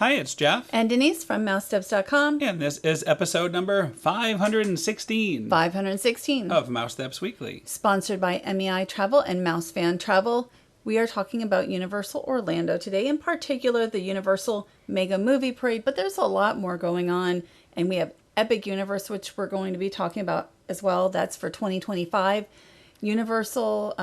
Hi, it's Jeff. And Denise from Mousesteps.com. And this is episode number 516. 516. Of Mousesteps Weekly. Sponsored by MEI Travel and Mouse Fan Travel. We are talking about Universal Orlando today, in particular the Universal Mega Movie Parade, but there's a lot more going on. And we have Epic Universe, which we're going to be talking about as well. That's for 2025. Universal,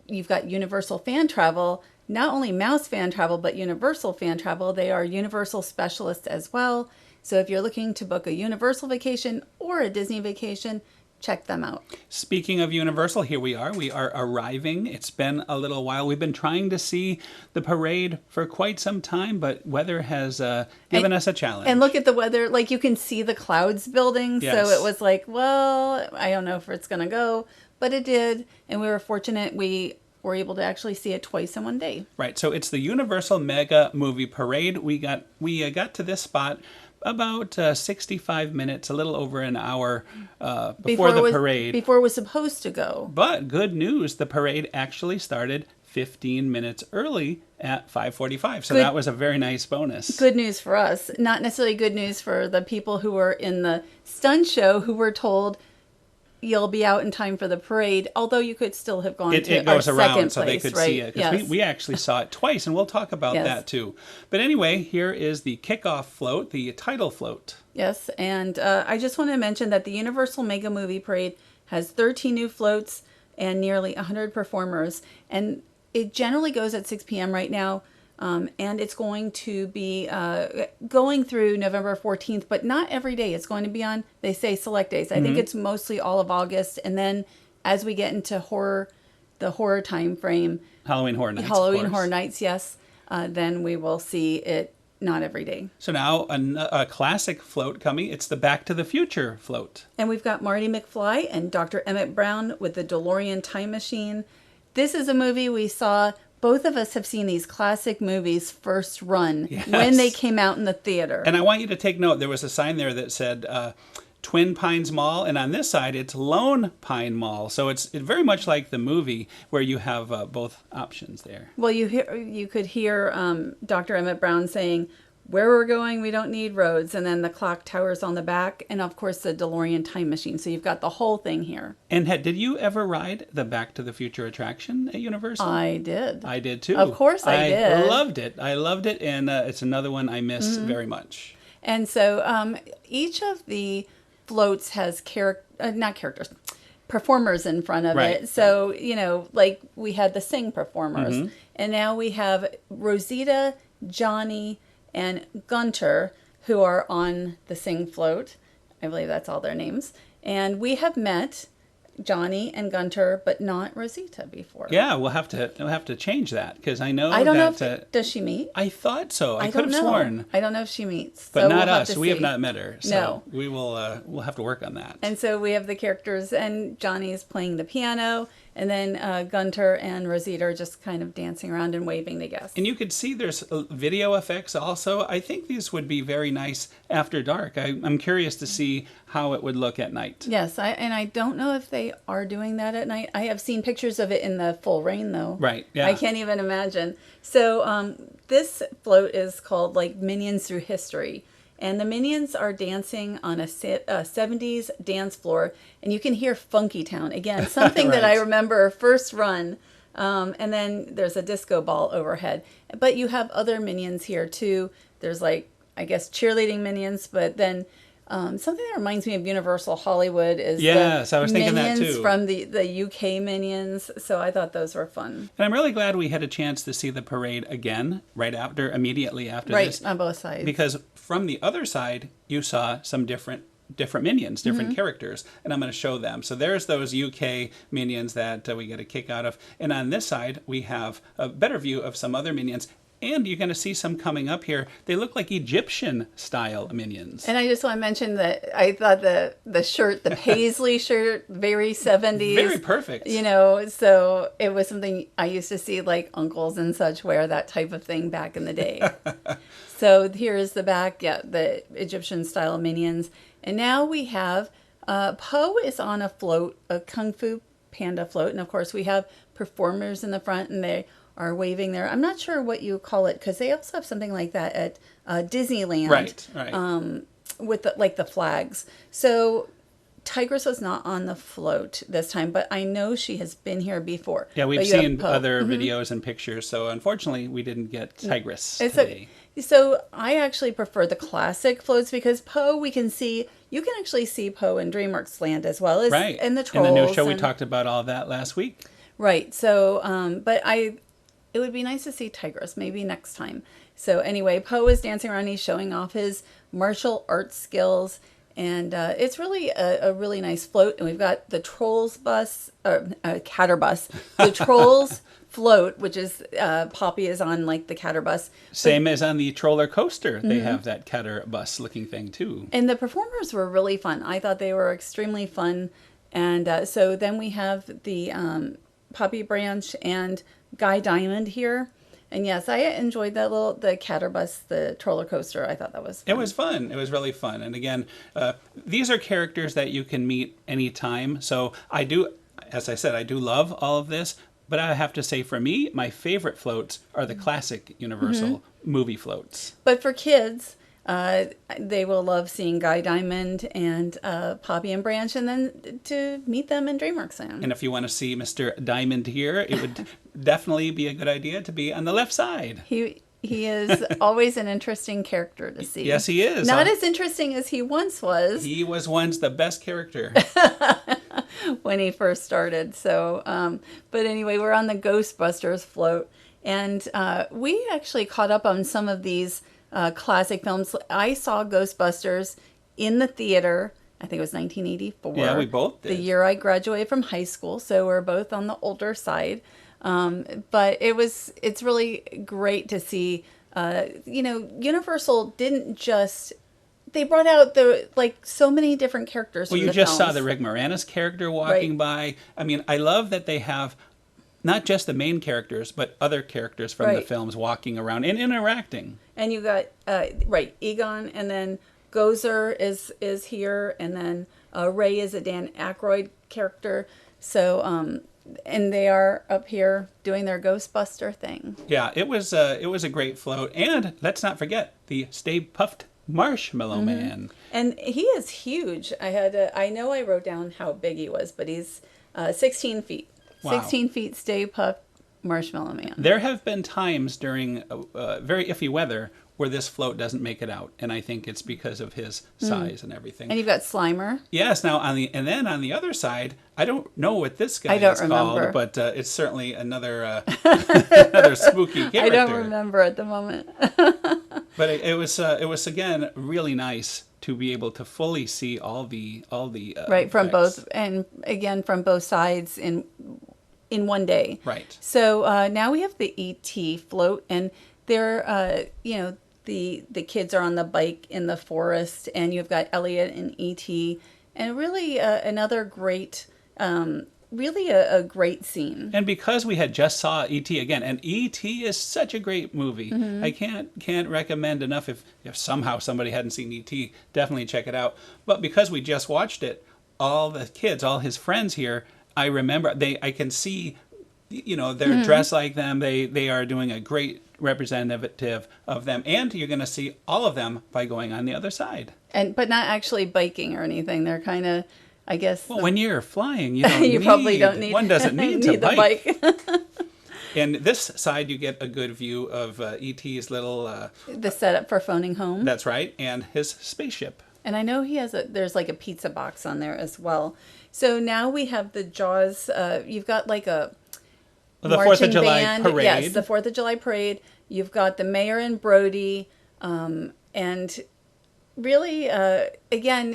you've got Universal Fan Travel. Not only Mouse Fan Travel, but Universal Fan Travel. They are Universal specialists as well. So if you're looking to book a Universal vacation or a Disney vacation, check them out. Speaking of Universal, here we are. We are arriving. It's been a little while. We've been trying to see the parade for quite some time, but weather has given us a challenge. And look at the weather. Like, you can see the clouds building. Yes. So it was like, well, I don't know if it's going to go, but it did. And we were fortunate. We were able to actually see it twice in one day. Right. So it's the Universal Mega Movie Parade. We got to this spot about 65 minutes, a little over an hour before the parade. Before it was supposed to go. But good news, the parade actually started 15 minutes early at 5:45. So that was a very nice bonus. Good news for us. Not necessarily good news for the people who were in the stunt show who were told you'll be out in time for the parade, although you could still have gone to it goes our around second so place, they could right? see it. Yes. We actually saw it twice, and we'll talk about that too. But anyway, here is the kickoff float, the title float. Yes, and I just want to mention that the Universal Mega Movie Parade has 13 new floats and nearly 100 performers. And it generally goes at 6 p.m. right now. And it's going to be going through November 14th, but not every day. It's going to be on, they say, select days. I think it's mostly all of August. And then as we get into the horror time frame. Halloween Horror Nights, Halloween Horror Nights, yes. Then we will see it not every day. So now a classic float coming. It's the Back to the Future float. And we've got Marty McFly and Dr. Emmett Brown with the DeLorean Time Machine. This is a movie we saw. Both of us have seen these classic movies first run when they came out in the theater. And I want you to take note. There was a sign there that said Twin Pines Mall, and on this side it's Lone Pine Mall. So it's very much like the movie where you have both options there. Well, you could hear Dr. Emmett Brown saying, "Where we're going, we don't need roads," and then the clock towers on the back, and of course the DeLorean Time Machine. So you've got the whole thing here. And did you ever ride the Back to the Future attraction at Universal? I did. I did too. Of course I did. I loved it, and it's another one I miss very much. And so each of the floats has performers in front of it. So, like we had the Sing performers, and now we have Rosita, Johnny, and Gunter, who are on the Sing float. I believe that's all their names. And we have met Johnny and Gunter, but not Rosita before. Yeah, we'll have to change that, because I know I don't know that, does she meet? I thought so. I don't could have know. sworn. I don't know if she meets. But so not we'll us. We have not met her. So no. We will we'll have to work on that. And so we have the characters, and Johnny's playing the piano, and then Gunter and Rosita are just kind of dancing around and waving to guests. And you could see there's video effects also. I think these would be very nice after dark. I'm curious to see how it would look at night. Yes, I don't know if they are doing that at night. I have seen pictures of it in the full rain, though. Right, yeah. I can't even imagine. So this float is called, like, Minions Through History. And the Minions are dancing on a 70s dance floor. And you can hear Funky Town. Again, something that I remember first run. And then there's a disco ball overhead. But you have other Minions here, too. There's, like, I guess, cheerleading Minions. But then something that reminds me of Universal Hollywood is I was thinking Minions that too. From the UK Minions. So I thought those were fun. And I'm really glad we had a chance to see the parade again immediately after this. Right, on both sides. Because from the other side, you saw some different minions, different characters, and I'm going to show them. So there's those UK minions that we get a kick out of. And on this side, we have a better view of some other minions. And you're going to see some coming up here. They look like Egyptian-style minions. And I just want to mention that I thought the shirt, the paisley shirt, very 70s. Very perfect. So it was something I used to see, like, uncles and such wear that type of thing back in the day. So here is the back, the Egyptian-style minions. And now we have, Poe is on a float, a Kung Fu Panda float. And, of course, we have performers in the front, and they are waving there. I'm not sure what you call it because they also have something like that at Disneyland. Right. With the flags. So Tigress was not on the float this time, but I know she has been here before. Yeah, we've But you have seen Poe. other videos and pictures, so unfortunately we didn't get Tigress It's today. So I actually prefer the classic floats because Poe, you can actually see Poe in DreamWorks Land as well as Right. in the Trolls. In the new show, we talked about all that last week. Right. So, it would be nice to see Tigress maybe next time. So anyway, Poe is dancing around. He's showing off his martial arts skills. And it's really a really nice float. And we've got the Trolls bus, or Catter bus. The Trolls float, which is, Poppy is on like the Catter bus. Same as on the Troller Coaster. They have that Catter bus looking thing too. And the performers were really fun. I thought they were extremely fun. And so then we have the Poppy Branch and Guy Diamond here. And yes, I enjoyed the Catter bus, the Troller Coaster. I thought that was fun. It was fun. It was really fun. And again, these are characters that you can meet anytime. So as I said, I do love all of this. But I have to say, for me, my favorite floats are the classic Universal movie floats. But for kids, they will love seeing Guy Diamond and Poppy and Branch, and then to meet them in DreamWorks Land. And if you want to see Mr. Diamond here, it would definitely be a good idea to be on the left side. He is always an interesting character to see. Yes, he is. Not as interesting as he once was. He was once the best character. When he first started. So, but anyway, we're on the Ghostbusters float, and we actually caught up on some of these classic films. I saw Ghostbusters in the theater. I think it was 1984. Yeah, we both did. The year I graduated from high school, so we're both on the older side. But it's really great to see. Universal didn't just. They brought out so many different characters. Well, from you the just films. saw the Rick Moranis character walking by. I mean, I love that they have not just the main characters, but other characters from the films walking around and interacting. And you got Egon, and then Gozer is here, and then Ray is a Dan Aykroyd character. So and they are up here doing their Ghostbuster thing. Yeah, it was a great float, and let's not forget the Stay Puft Marshmallow Man. And he is huge. I know I wrote down how big he was, but he's 16 feet. Wow. 16 feet Stay Puft Marshmallow Man. There have been times during very iffy weather where this float doesn't make it out, and I think it's because of his size and everything. And you've got Slimer. Yes. Now on the other side, I don't know what this guy I don't is remember. called, but it's certainly another another spooky character. I don't remember at the moment. But it was again really nice to be able to fully see all the Right, from effects. both, and again from both sides in one day. Right. So now we have the ET float, and they're the kids are on the bike in the forest, and you've got Elliot and ET, and really another great. Really a great scene. And because we had just saw E.T. again, and E.T. is such a great movie. I can't recommend enough. If somehow somebody hadn't seen E.T., definitely check it out. But because we just watched it, all the kids, all his friends here, I remember I can see, they're dressed like them. They are doing a great representative of them, and you're going to see all of them by going on the other side. But not actually biking or anything. They're kind of. I guess. Well, when you're flying, you probably don't need. One doesn't need to the bike. And this side, you get a good view of E.T.'s little. The setup for phoning home. That's right, and his spaceship. And I know he has there's like a pizza box on there as well. So now we have the Jaws. You've got like a. The 4th of July band. parade. Yes, the 4th of July parade. You've got the mayor and Brody, and. Really, again,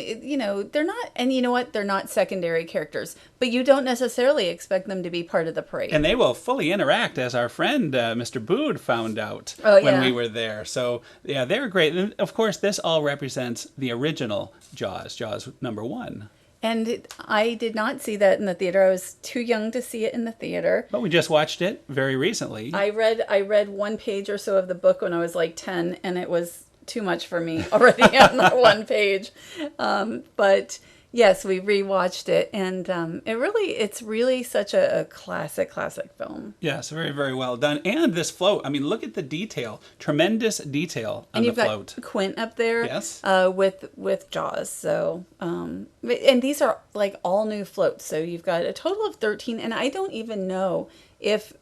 they're not, and you know what? They're not secondary characters, but you don't necessarily expect them to be part of the parade. And they will fully interact, as our friend Mr. Bood found out when we were there. So, yeah, they're great. And, of course, this all represents the original Jaws number 1. And I did not see that in the theater. I was too young to see it in the theater. But we just watched it very recently. I read one page or so of the book when I was like 10, and it was too much for me already on that one page. But Yes, we rewatched it, and it's really such a classic film. Yes, very, very well done. And this float, I mean, look at the detail. Tremendous detail on And the you've got float. Quint up there, Yes. with Jaws. So, and these are like all new floats. So you've got a total of 13, and I don't even know if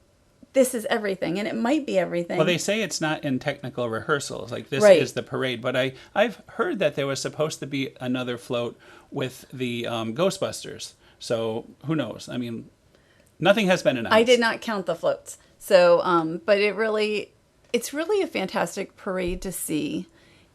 this is everything, and it might be everything. Well, they say it's not in technical rehearsals. Like this Right. is the parade, but I've heard that there was supposed to be another float with the Ghostbusters. So who knows? I mean, nothing has been announced. I did not count the floats. So, but it's really a fantastic parade to see,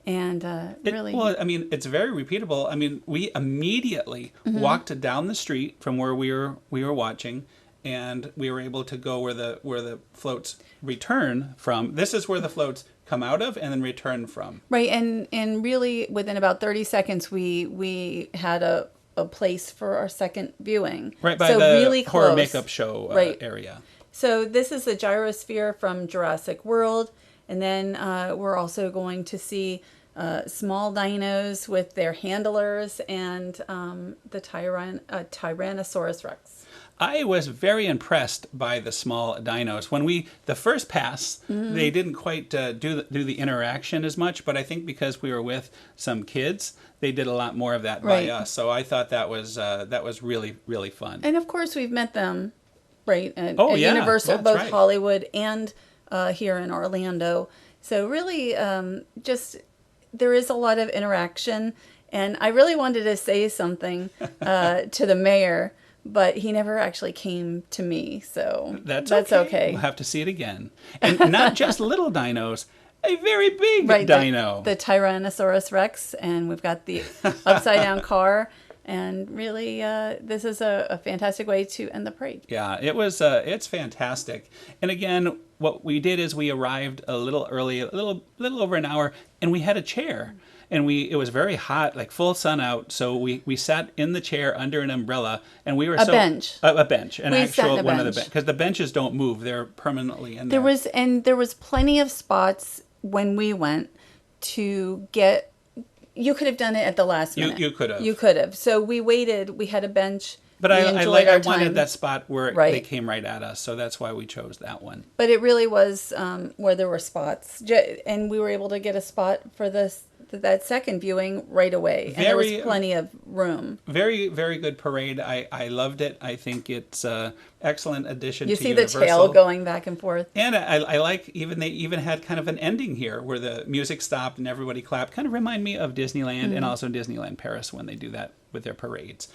and really. Well, I mean, it's very repeatable. I mean, we immediately walked down the street from where we were watching, and we were able to go where the floats return from. This is where the floats come out of and then return from. Right, and really within about 30 seconds, we had a place for our second viewing. Right by so the really horror close. makeup show Right. area. So this is the gyrosphere from Jurassic World, and then we're also going to see small dinos with their handlers and the Tyrannosaurus Rex. I was very impressed by the small dinos. When the first pass, they didn't quite do the interaction as much, but I think because we were with some kids, they did a lot more of that Right. by us. So I thought that was really, really fun. And of course, we've met them, right, at Yeah, Universal, that's both right. Hollywood and here in Orlando. So really, just there is a lot of interaction. And I really wanted to say something to the mayor, but he never actually came to me. So That's okay. We'll have to see it again. And not just little dinos, a very big Right, dino. the Tyrannosaurus Rex, and we've got the upside down car. And really, this is a fantastic way to end the parade. Yeah, it's fantastic. And again, what we did is we arrived a little early, a little over an hour, and we had a chair. And it was very hot, like full sun out. So we sat in the chair under an umbrella, and we were A bench. A bench, an We sat in actual a one of the bench. bench, because the benches don't move; they're permanently in there. There was plenty of spots when we went to get. You could have done it at the last minute. You could have. You could have. So we waited. We had a bench. But we I enjoyed our wanted time. that spot where Right. they came right at us, so that's why we chose that one. But it really was where there were spots, and we were able to get a spot for that second viewing right away, and there was plenty of room. Very, very good parade. I loved it. I think it's an excellent addition You to see Universal. the tail going back and forth. And I like they even had kind of an ending here where the music stopped and everybody clapped. Kind of remind me of Disneyland and also Disneyland Paris when they do that with their parades.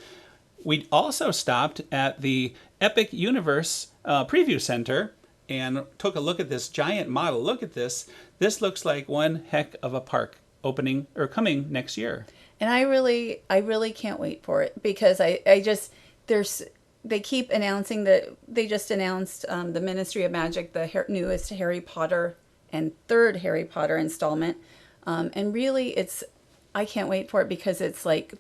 We also stopped at the Epic Universe Preview Center and took a look at this giant model. Look at this. This looks like one heck of a park opening or coming next year. And I really can't wait for it, because they keep announcing that they just announced the Ministry of Magic, the newest Harry Potter and third Harry Potter installment. And really I can't wait for it, because it's like,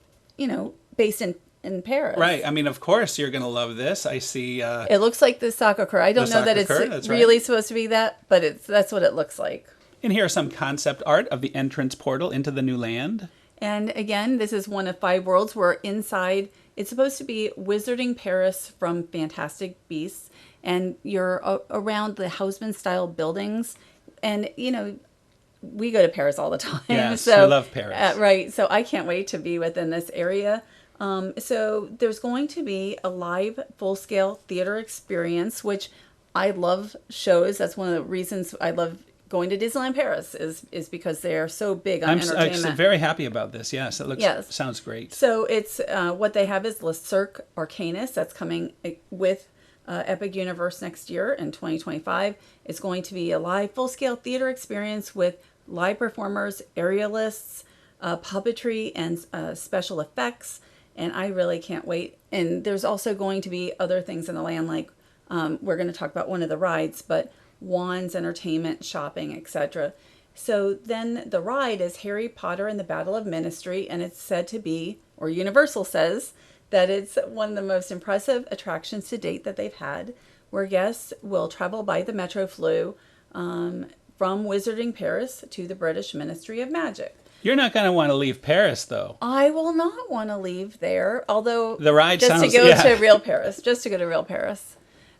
based in Paris. Right. I mean, of course you're going to love this. I see. It looks like the Sakura. I don't know that it's that's right. really supposed to be that, but that's what it looks like. And here are some concept art of the entrance portal into the new land. And again, this is one of 5 worlds. We're inside. It's supposed to be Wizarding Paris from Fantastic Beasts. And you're around the Haussmann-style buildings. And, we go to Paris all the time. Yes, so, we love Paris. Right. So I can't wait to be within this area. So there's going to be a live full-scale theater experience, which I love shows. That's one of the reasons I love going to Disneyland Paris is because they are so big on entertainment. I'm very happy about this. Yes, it looks sounds great. So it's what they have is Le Cirque Arcanus that's coming with Epic Universe next year in 2025. It's going to be a live full-scale theater experience with live performers, aerialists, puppetry, and special effects. And I really can't wait. And there's also going to be other things in the land, like we're going to talk about one of the rides, but wands, entertainment, shopping, etc. So then the ride is Harry Potter and the Battle of Ministry, and it's said to be, or Universal says, that it's one of the most impressive attractions to date that they've had, where guests will travel by the Metro Flu from Wizarding Paris to the British Ministry of Magic. You're not going to want to leave Paris, though. I will not want to leave there, although The ride just sounds... to go yeah. to real Paris, just to go to real Paris.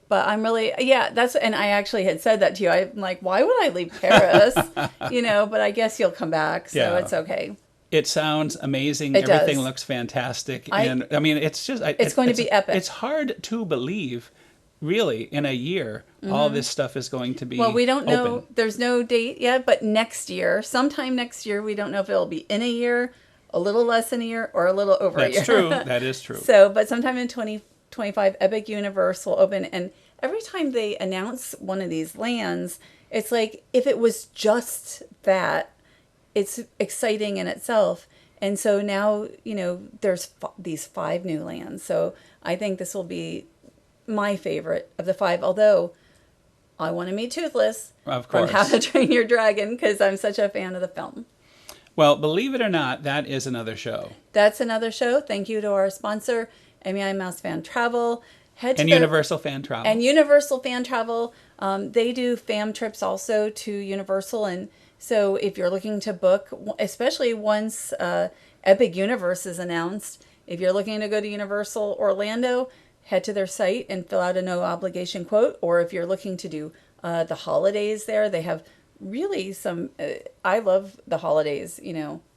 But I'm really, yeah, and I actually had said that to you. I'm like, why would I leave Paris? But I guess you'll come back, so Yeah. it's okay. It sounds amazing. It Everything does. looks fantastic. And I mean, it's just... It's going to be epic. It's hard to believe, really, in a year, all this stuff is going to be Well, we don't know. open. There's no date yet, but next year, sometime next year, we don't know if it'll be in a year, a little less than a year, or a little over a year. That's true. That is true. So, but sometime in 2025, Epic Universe will open. And every time they announce one of these lands, it's like, if it was just that, it's exciting in itself. And so now, there's these 5 new lands. So I think this will be my favorite of the 5, although I want to meet Toothless Of from course. How to Train Your Dragon because I'm such a fan of the film. Well, believe it or not, that is another show. That's another show. Thank you to our sponsor, MEI Mouse Fan Travel. And Universal Fan Travel. And Universal Fan Travel. They do fam trips also to Universal. And so if you're looking to book, especially once Epic Universe is announced, if you're looking to go to Universal Orlando, head to their site and fill out a no obligation quote. Or if you're looking to do the holidays there, they have really some, I love the holidays,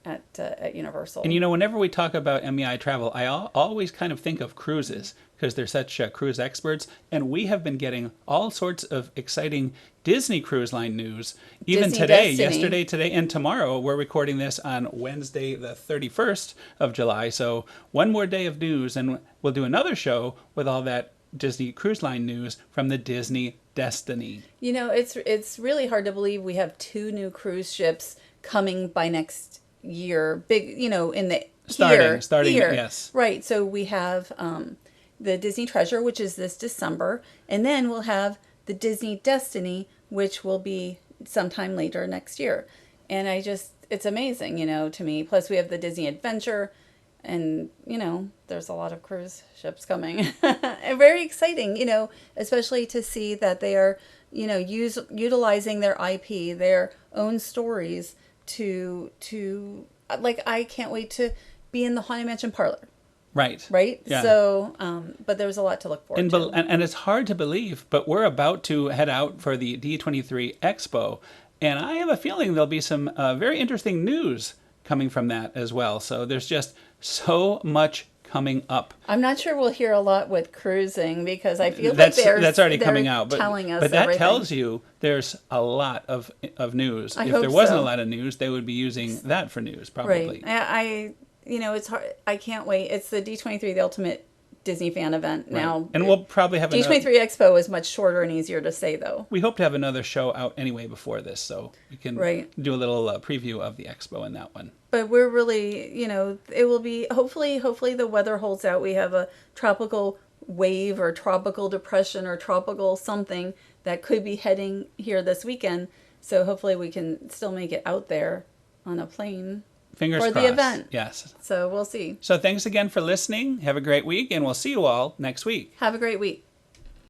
at Universal. And whenever we talk about MEI travel, I always kind of think of cruises because they're such cruise experts. And we have been getting all sorts of exciting Disney Cruise Line news. Even Disney today, Destiny. yesterday, today, and tomorrow. We're recording this on Wednesday, the 31st of July. So one more day of news, and we'll do another show with all that Disney Cruise Line news from the Disney Destiny. It's really hard to believe we have 2 new cruise ships coming by next year. Big, in the Starting, here. yes. Right. So we have the Disney Treasure, which is this December, and then we'll have the Disney Destiny, which will be sometime later next year. And it's amazing, to me. Plus we have the Disney Adventure, and there's a lot of cruise ships coming. And very exciting, especially to see that they are, utilizing their IP, their own stories to like, I can't wait to be in the Haunted Mansion parlor. Right. Yeah. So, but there's a lot to look forward to. And it's hard to believe, but we're about to head out for the D23 Expo, and I have a feeling there'll be some very interesting news coming from that as well. So there's just so much coming up. I'm not sure we'll hear a lot with cruising because I feel that's like already coming out. But telling us but that everything. tells you there's a lot of news. I If hope there wasn't so. a lot of news, they would be using that for news probably. Right. It's hard. I can't wait. It's the D23, the ultimate Disney fan event Right. now. And we'll probably have D23 Expo is much shorter and easier to say, though. We hope to have another show out anyway before this, so we can do a little preview of the expo in that one. But we're really, it will be, hopefully the weather holds out. We have a tropical wave or tropical depression or tropical something that could be heading here this weekend. So hopefully we can still make it out there on a plane. Fingers for crossed. the event. Yes. So we'll see. So thanks again for listening. Have a great week, and we'll see you all next week. Have a great week.